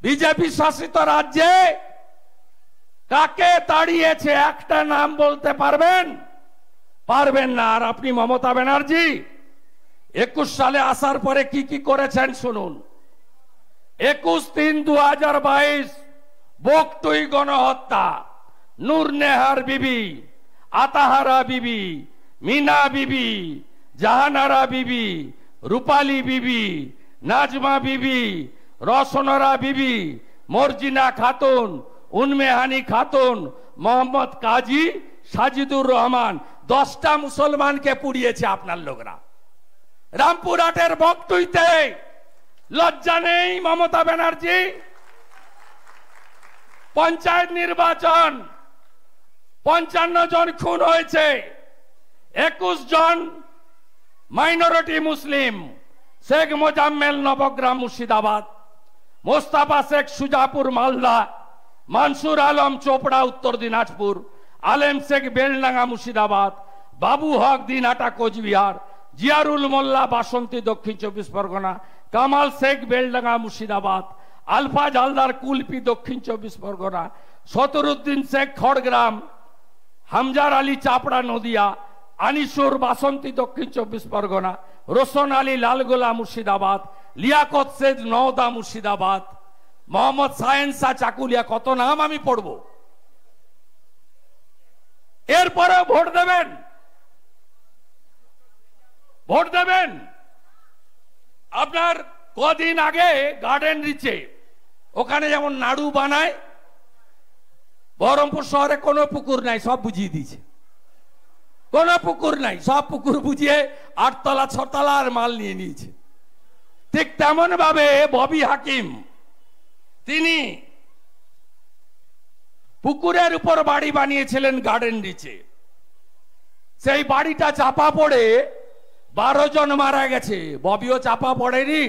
BJP শাসিত রাজ্যে কাকে তাড়িয়েছে একটা নাম বলতে পারবেন? পারবেন না। আর আপনি মমতা ব্যানার্জি 21 সালে আসার পরে কি কি করেছেন শুনুন। 21/3/2022 বকটুই গণহত্যা, নূর নেহার বিবি, আতাহারা বিবি, মিনা বিবি, জাহানারা বিবি, রূপালী বিবি, নাজমা বিবি, রসনরা বিবি, মর্জিনা খাতুন, উন্মেহানি খাতুন, মোহাম্মদ কাজী, সাজিদুর রহমান, 10টা মুসলমানকে পুড়িয়েছে আপনার লোকরা। রামপুরহাটের বকটুইতে লজ্জা নেই মমতা ব্যানার্জি? পঞ্চায়েত নির্বাচন 55 জন খুন হয়েছে, 21 জন মাইনরিটি মুসলিম। শেখ মোজাম্মেল নবগ্রাম মুর্শিদাবাদ, মোস্তাফা শেখ সুজাপুর মালদা, মানসুর আলম চোপড়া উত্তর দিনাজপুর, আলেম শেখ বেলডাঙ্গা মুর্শিদাবাদ, বাবু হক দিনহাটা কোচবিহার, জিয়ারুল মোল্লা বাসন্তী দক্ষিণ 24 পরগনা, কামাল শেখ বেলডাঙ্গা মুর্শিদাবাদ, আলফাজ হালদার কুলপি দক্ষিণ 24 পরগনা, সতরুদ্দিন শেখ খড়গ্রাম, হামজার আলী চাপড়া নদিয়া, আনিসুর বাসন্তী দক্ষিণ 24 পরগনা, রোশন আলী লালগোলা মুর্শিদাবাদ, লিয়াকত শেখ নওদা মুর্শিদাবাদ, মোহাম্মদ সায়েন শাহ চাকুলিয়া। কত নাম আমি পড়ব? এরপরে ভোট দেবেন? ভোট দেবেন? আপনার কদিন আগে গার্ডেন রিচে ওখানে যেমন নাড়ু বানায়, বহরমপুর শহরে কোনো পুকুর নাই, সব বুঝিয়ে দিয়েছে। কোনো পুকুর নাই, সব পুকুর বুঝিয়ে 8 তলা 6 তলার মাল নিয়ে নিয়েছে। ঠিক তেমন ভাবে ববি হাকিম, তিনি পুকুরের উপর বাড়ি বানিয়েছিলেন গার্ডেন রিচে। সেই বাড়িটা চাপা পড়ে 12 জন মারা গেছে। ববিও চাপা পড়েনি,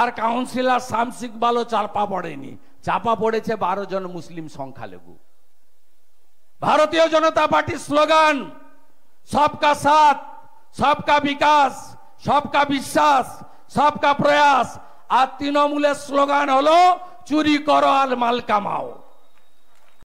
আর কাউন্সিলর শামস ইকবালও চাপা পড়েনি। চাপা পড়েছে 12 জন মুসলিম সংখ্যালঘু। ভারতীয় জনতা পার্টির স্লোগান সবকা সাথ, সবকা বিকাশ, সবকা বিশ্বাস, সবকা প্রয়াস। আর তৃণমূলের স্লোগান হলো চুরি করো আর মাল কামাও।